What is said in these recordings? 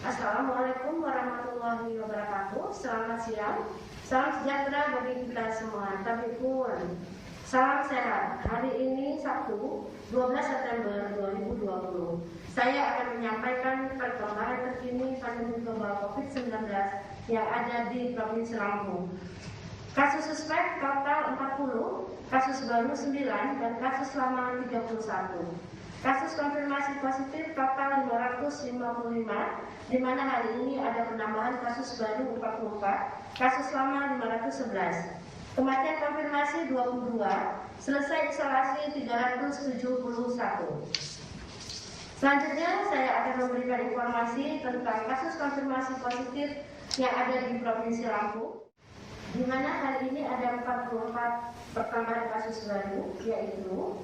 Assalamualaikum warahmatullahi wabarakatuh. Selamat siang. Salam sejahtera bagi kita semua. Tabikun. Salam sehat. Hari ini Sabtu 12 September 2020. Saya akan menyampaikan perkembangan terkini pandemi global COVID-19 yang ada di Provinsi Lampung. Kasus suspek total 40, kasus baru 9, dan kasus lama 31. Kasus konfirmasi positif total 555, di mana hari ini ada penambahan kasus baru 44, kasus lama 511. Kematian konfirmasi 22, selesai isolasi 371. Selanjutnya saya akan memberikan informasi tentang kasus konfirmasi positif yang ada di Provinsi Lampung, di mana hari ini ada 44 pertambahan kasus baru, yaitu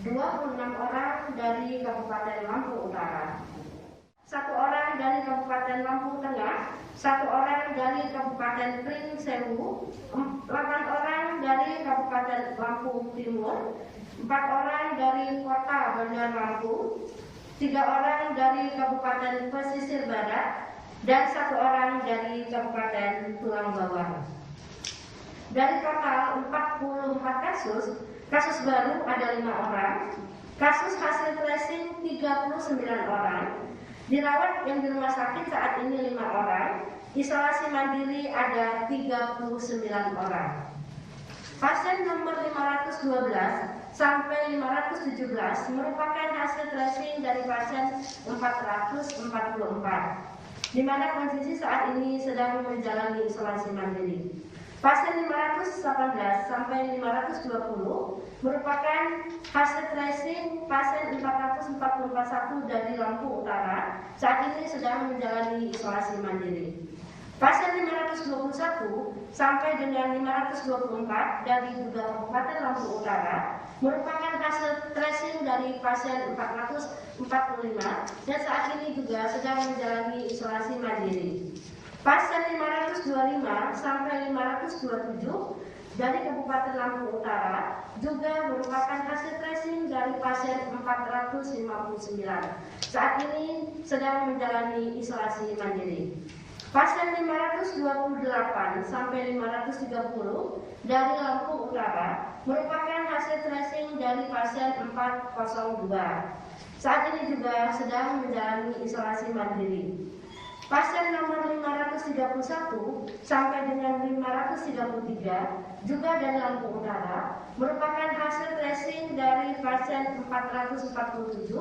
26 orang dari Kabupaten Lampung Utara, 1 orang dari Kabupaten Lampung Tengah, 1 orang dari Kabupaten Pringsewu, 8 orang dari Kabupaten Lampung Timur, 4 orang dari Kota Bandar Lampung, 3 orang dari Kabupaten Pesisir Barat, dan 1 orang dari Kabupaten Tulang Bawang. Dari total 44 kasus baru ada 5 orang, kasus hasil tracing 39 orang, dirawat yang di rumah sakit saat ini 5 orang, isolasi mandiri ada 39 orang. Pasien nomor 512 sampai 517 merupakan hasil tracing dari pasien 444, di mana kondisi saat ini sedang menjalani isolasi mandiri. Pasien 518 sampai 520 merupakan hasil tracing pasien 441 dari Lampung Utara, saat ini sedang menjalani isolasi mandiri. Pasien 521 sampai dengan 524 dari juga Kabupaten Lampung Utara merupakan hasil tracing dari pasien 445 dan saat ini juga sedang menjalani isolasi mandiri. Pasien 525 sampai 527 dari Kabupaten Lampung Utara juga merupakan hasil tracing dari pasien 459. Saat ini sedang menjalani isolasi mandiri. Pasien 528 sampai 530 dari Lampung Utara merupakan hasil tracing dari pasien 402. Saat ini juga sedang menjalani isolasi mandiri. Pasien nomor 531 sampai dengan 533 juga dari Lampung Utara merupakan hasil tracing dari pasien 447.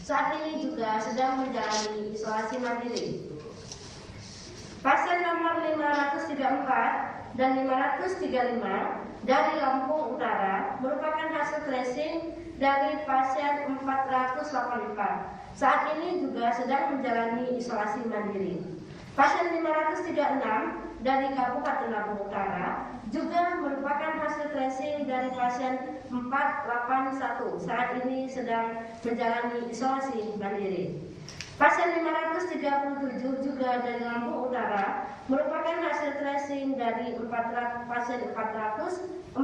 Saat ini juga sedang menjalani isolasi mandiri. Pasien nomor 534 dan 535 dari Lampung Utara merupakan hasil tracing dari pasien 484. Saat ini juga sedang menjalani isolasi mandiri. Pasien 536 dari Kabupaten Lampung Utara juga merupakan hasil tracing dari pasien 481. Saat ini sedang menjalani isolasi mandiri. Pasien 537 juga dari Lampung Utara merupakan hasil tracing dari pasien 446.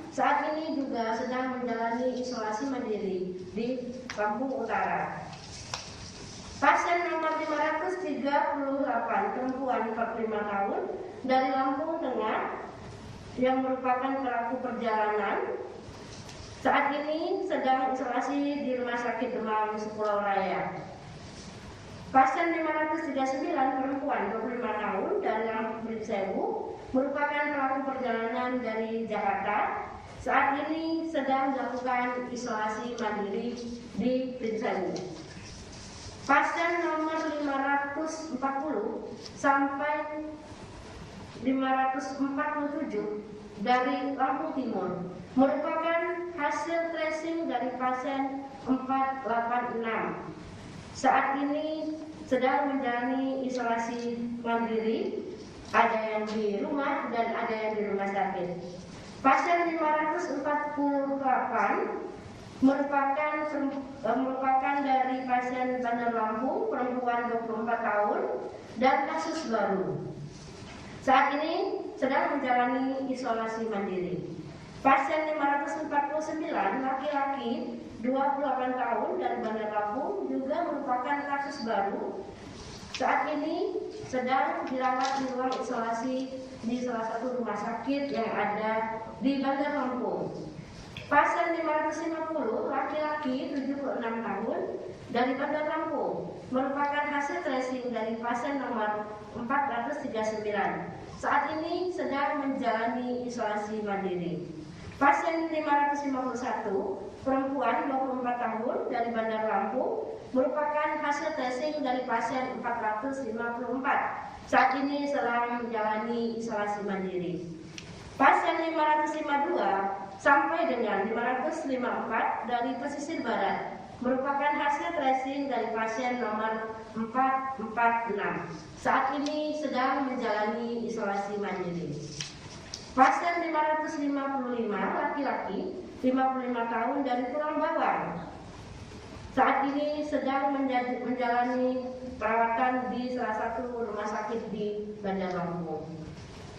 Saat ini juga sedang menjalani isolasi mandiri di Lampung Utara. Pasien nomor 538 perempuan 45 tahun dari Lampung Tengah yang merupakan pelaku perjalanan saat ini sedang isolasi di Rumah Sakit Demam Pulau Raya. Pasien 539 perempuan 25 tahun dari Lampung Pringsewu merupakan pelaku perjalanan dari Jakarta. Saat ini sedang melakukan isolasi mandiri di Pringsewu. Pasien nomor 540 sampai 547 dari Lampung Timur merupakan hasil tracing dari pasien 486. Saat ini sedang menjalani isolasi mandiri, ada yang di rumah dan ada yang di rumah sakit. Pasien 548 merupakan dari pasien Bandar Lampung, perempuan 24 tahun dan kasus baru. Saat ini sedang menjalani isolasi mandiri. Pasien 549 laki-laki 28 tahun dari Bandar Lampung juga merupakan kasus baru. Saat ini sedang dirawat di ruang isolasi di salah satu rumah sakit yang ada di Bandar Lampung. Pasien 550 laki-laki 76 tahun dari Bandar Lampung merupakan hasil tracing dari pasien nomor 439. Saat ini sedang menjalani isolasi mandiri. Pasien 551 perempuan 24 tahun dari Bandar Lampung merupakan hasil tracing dari pasien 454. Saat ini sedang menjalani isolasi mandiri. Pasien 552 sampai dengan 554 dari pesisir barat merupakan hasil tracing dari pasien nomor 446. Saat ini sedang menjalani isolasi mandiri. Pasien 555 laki-laki 55 tahun dari Pulau Bawang. Saat ini sedang menjalani perawatan di salah satu rumah sakit di Bandar Lampung.